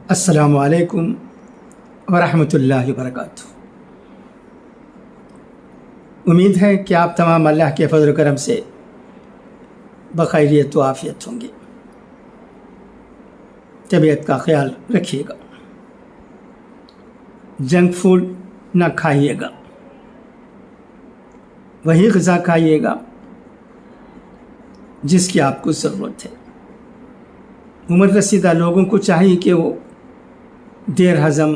السلام علیکم ورحمۃ اللہ وبرکاتہ۔ امید ہے کہ آپ تمام اللہ کے فضل و کرم سے بخیریت و عافیت ہوں گے۔ طبیعت کا خیال رکھیے گا، جنک فوڈ نہ کھائیے گا، وہی غذا کھائیے گا جس کی آپ کو ضرورت ہے۔ عمر رسیدہ لوگوں کو چاہیے کہ وہ دیر ہضم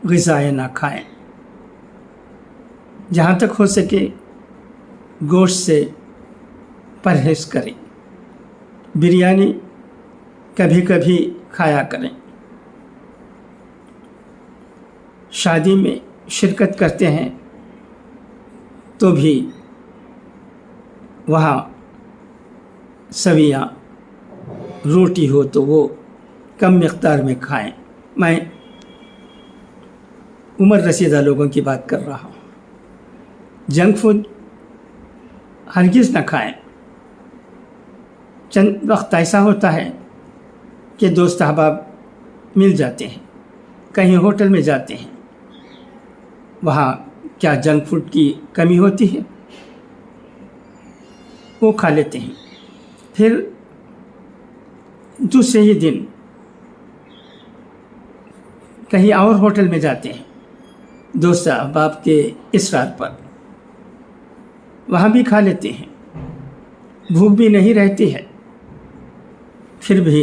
غذائیں نہ کھائیں، جہاں تک ہو سکے گوشت سے پرہیز کریں، بریانی کبھی کبھی کھایا کریں۔ شادی میں شرکت کرتے ہیں تو بھی وہاں سویاں روٹی ہو تو وہ کم مقدار میں کھائیں۔ میں عمر رسیدہ لوگوں کی بات کر رہا ہوں۔ جنک فوڈ ہرگز نہ کھائیں۔ چند وقت ایسا ہوتا ہے کہ دوست احباب مل جاتے ہیں، کہیں ہوٹل میں جاتے ہیں، وہاں کیا جنک فوڈ کی کمی ہوتی ہے؟ وہ کھا لیتے ہیں، پھر دوسرے ہی دن کہیں اور ہوٹل میں جاتے ہیں دوست احباب کے اصرار پر، وہاں بھی کھا لیتے ہیں، بھوک بھی نہیں رہتی ہے، پھر بھی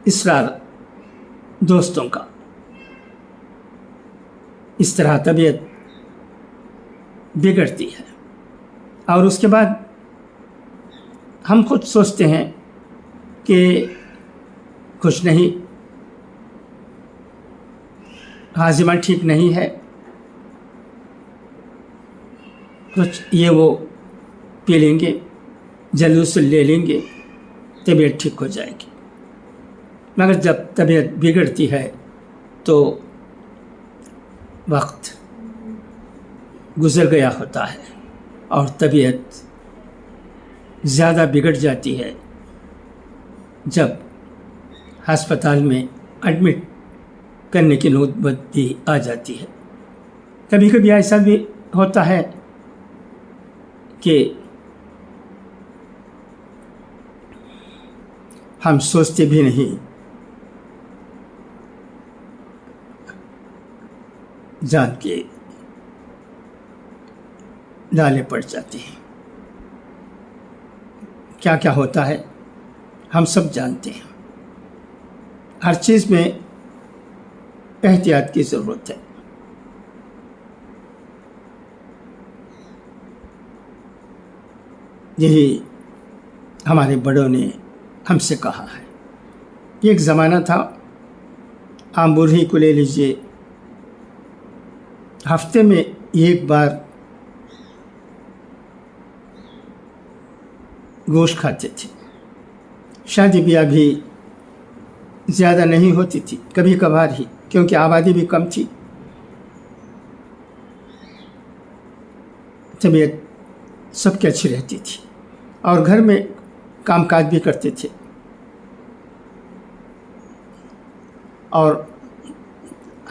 اصرار دوستوں کا۔ اس طرح طبیعت بگڑتی ہے، اور اس کے بعد ہم خود سوچتے ہیں کہ کچھ نہیں، ہاضمہ ٹھیک نہیں ہے، کچھ یہ وہ پی لیں گے، جلوس لے لیں گے، طبیعت ٹھیک ہو جائے گی۔ مگر جب طبیعت بگڑتی ہے تو وقت گزر گیا ہوتا ہے اور طبیعت زیادہ بگڑ جاتی ہے جب ہسپتال میں ایڈمٹ کرنے کی نوبت بھی آ جاتی ہے۔ کبھی کبھی ایسا بھی ہوتا ہے کہ ہم سوچتے بھی نہیں، جان کے ڈالے پڑ جاتے ہیں۔ کیا کیا ہوتا ہے ہم سب جانتے ہیں۔ ہر چیز میں احتیاط کی ضرورت ہے۔ یہی ہمارے بڑوں نے ہم سے کہا ہے۔ ایک زمانہ تھا، عام بوڑھی کو لے لیجیے، ہفتے میں ایک بار گوشت کھاتے تھے۔ شادی بیاہ بھی زیادہ نہیں ہوتی تھی، کبھی کبھار ہی، کیونکہ آبادی بھی کم تھی۔ طبیعت سب کی اچھی رہتی تھی اور گھر میں کام کاج بھی کرتے تھے، اور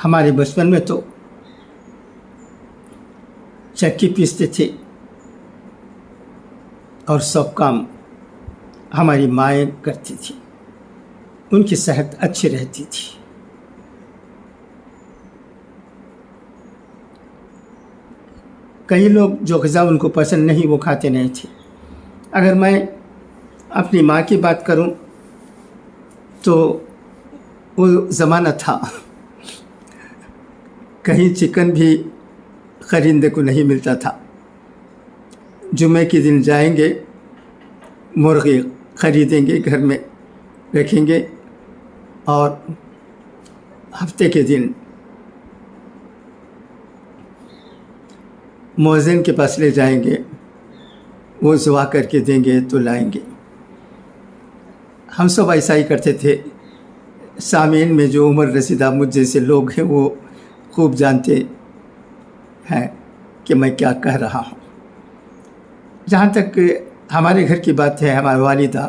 ہمارے بچپن میں تو چکی پیستے تھے اور سب کام ہماری مائیں کرتی تھی، ان کی صحت اچھی رہتی تھی۔ کئی لوگ جو غذا ان کو پسند نہیں وہ کھاتے نہیں تھے۔ اگر میں اپنی ماں کی بات کروں تو وہ زمانہ تھا کہیں چکن بھی خریدنے کو نہیں ملتا تھا۔ جمعے کے دن جائیں گے، مرغی خریدیں گے، گھر میں رکھیں گے، اور ہفتے کے دن مؤذن کے پاس لے جائیں گے، وہ ذبح کر کے دیں گے تو لائیں گے۔ ہم سب ایسا ہی کرتے تھے۔ سامعین میں جو عمر رسیدہ مجھ جیسے لوگ ہیں وہ خوب جانتے ہیں کہ میں کیا کہہ رہا ہوں۔ جہاں تک ہمارے گھر کی بات ہے، ہماری والدہ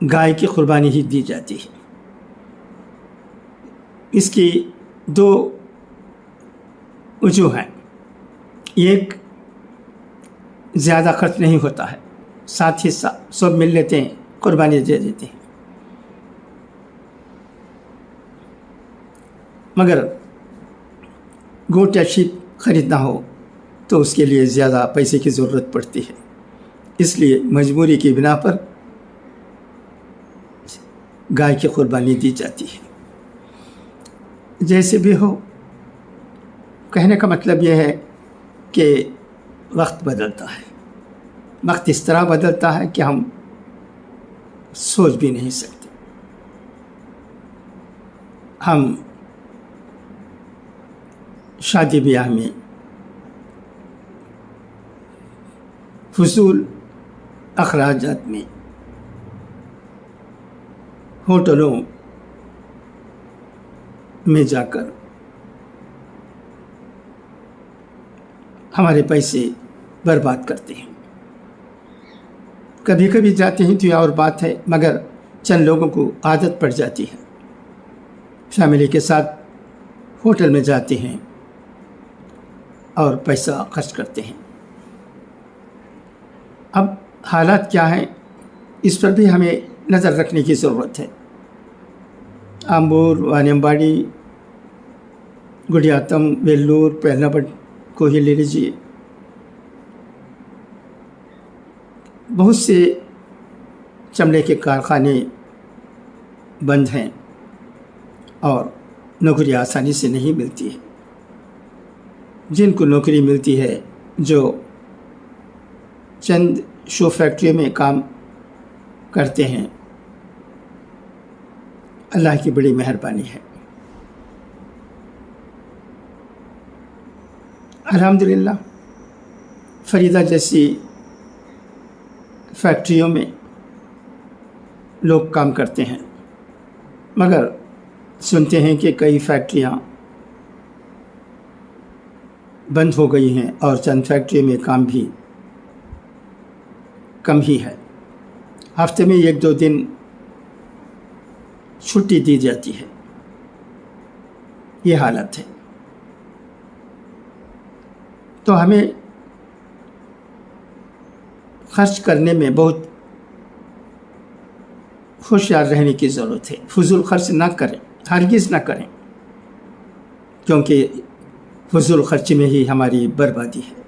گائے کی قربانی ہی دی جاتی ہے۔ اس کی دو وجوہ ہیں، ایک زیادہ خرچ نہیں ہوتا ہے، ساتھ ہی سب مل لیتے ہیں، قربانی دے دیتے ہیں۔ مگر گوٹ یا شیپ خریدنا ہو تو اس کے لیے زیادہ پیسے کی ضرورت پڑتی ہے، اس لیے مجبوری کی بنا پر گائے کی قربانی دی جاتی ہے۔ جیسے بھی ہو، کہنے کا مطلب یہ ہے کہ وقت بدلتا ہے، وقت اس طرح بدلتا ہے کہ ہم سوچ بھی نہیں سکتے۔ ہم شادی بیاہ میں فضول اخراجات میں، ہوٹلوں میں جا کر ہمارے پیسے برباد کرتے ہیں۔ کبھی کبھی جاتے ہیں تو یہ اور بات ہے، مگر چند لوگوں کو عادت پڑ جاتی ہے، فیملی کے ساتھ ہوٹل میں جاتے ہیں اور پیسہ خرچ کرتے ہیں۔ اب حالات کیا ہیں، اس پر بھی ہمیں نظر رکھنے کی ضرورت ہے۔ آمبور، وانیمباڑی، گڈیاتم، ویلور، پیرناپٹ کو ہی لے لیجیے، بہت سے چمڑے کے کارخانے بند ہیں اور نوکری آسانی سے نہیں ملتی ہے۔ جن کو نوکری ملتی ہے، جو چند شو فیکٹریوں میں کام کرتے ہیں، اللہ کی بڑی مہربانی ہے۔ الحمدللہ فریدہ جیسی فیکٹریوں میں لوگ کام کرتے ہیں، مگر سنتے ہیں کہ کئی فیکٹریاں بند ہو گئی ہیں اور چند فیکٹریوں میں کام بھی کم ہی ہے۔ ہفتے میں 1-2 دن چھٹی دی جاتی ہے۔ یہ حالت ہے، تو ہمیں خرچ کرنے میں بہت ہوشیار رہنے کی ضرورت ہے۔ فضول خرچ نہ کریں، ہرگز نہ کریں، کیونکہ فضول خرچ میں ہی ہماری بربادی ہے۔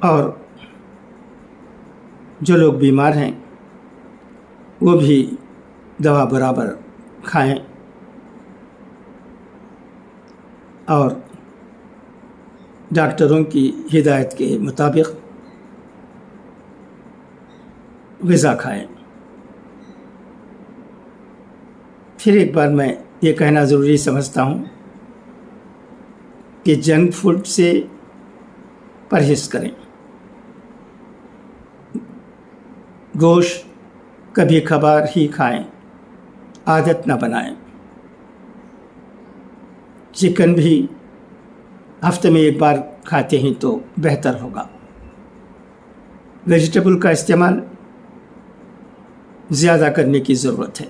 اور جو لوگ بیمار ہیں وہ بھی دوا برابر کھائیں اور ڈاکٹروں کی ہدایت کے مطابق غذا کھائیں۔ پھر ایک بار میں یہ کہنا ضروری سمجھتا ہوں کہ جنک فوڈ سے پرہیز کریں، گوشت کبھی کبھار ہی کھائیں، عادت نہ بنائیں۔ چکن بھی ہفتے میں 1 بار کھاتے ہیں تو بہتر ہوگا۔ ویجیٹیبل کا استعمال زیادہ کرنے کی ضرورت ہے۔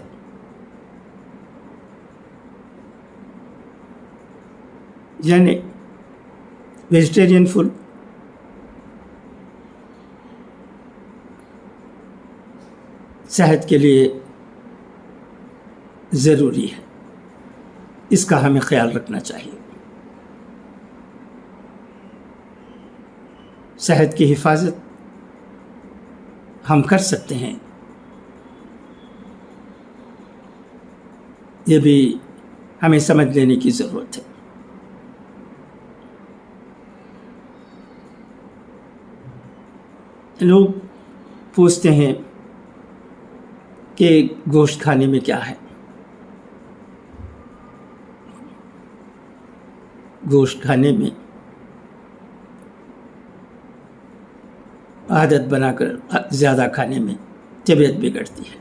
یعنی ویجیٹیرین فوڈ صحت کے لیے ضروری ہے، اس کا ہمیں خیال رکھنا چاہیے۔ صحت کی حفاظت ہم کر سکتے ہیں، یہ بھی ہمیں سمجھ لینے کی ضرورت ہے۔ لوگ پوچھتے ہیں کہ گوشت کھانے میں کیا ہے؟ گوشت کھانے میں عادت بنا کر زیادہ کھانے میں طبیعت بگڑتی ہے۔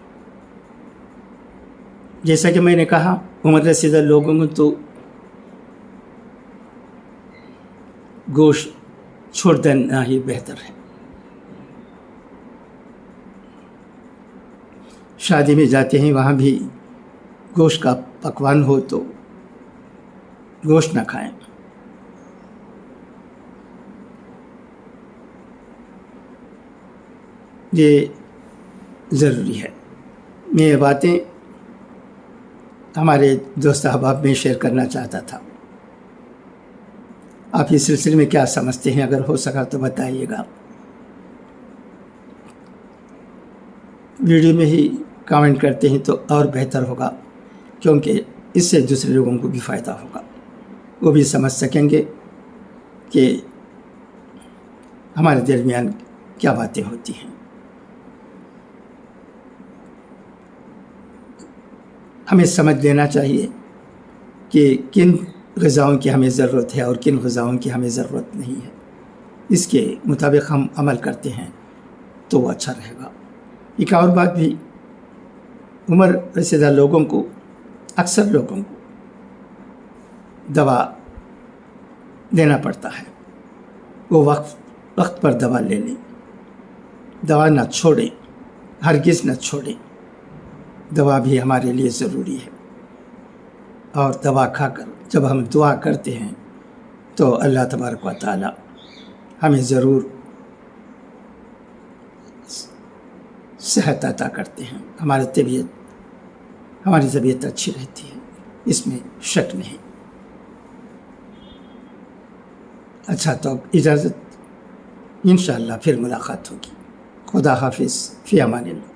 جیسا کہ میں نے کہا عمر رسیدہ لوگوں کو تو گوشت چھوڑ دینا ہی بہتر ہے. شادی میں جاتے ہیں وہاں بھی گوشت کا پکوان ہو تو گوشت نہ کھائیں. یہ ضروری ہے. میں یہ باتیں ہمارے دوست احباب میں شیئر کرنا چاہتا تھا. آپ اس سلسلے میں کیا سمجھتے ہیں؟ اگر ہو سکا تو بتائیے گا. ویڈیو میں ہی کامنٹ کرتے ہیں تو اور بہتر ہوگا، کیونکہ اس سے دوسرے لوگوں کو بھی فائدہ ہوگا. وہ بھی سمجھ سکیں گے کہ ہمارے درمیان کیا باتیں ہوتی ہیں. ہمیں سمجھ لینا چاہیے کہ کن غذاؤں کی ہمیں ضرورت ہے اور کن غذاؤں کی ہمیں ضرورت نہیں ہے. اس کے مطابق ہم عمل کرتے ہیں تو وہ اچھا رہے گا. ایک اور بات بھی، عمر رسیدہ لوگوں کو، اکثر لوگوں کو دوا لینا پڑتا ہے. وہ وقت پر دوا لے لیں، دوا نہ چھوڑیں، ہرگز نہ چھوڑیں. دوا بھی ہمارے لیے ضروری ہے، اور دوا کھا کر جب ہم دعا کرتے ہیں تو اللہ تبارک و تعالی ہمیں ضرور صحت عطا کرتے ہیں. ہماری طبیعت اچھی رہتی ہے، اس میں شک نہیں. اچھا، تو اب اجازت، انشاءاللہ پھر ملاقات ہوگی. خدا حافظ، فی امان اللہ.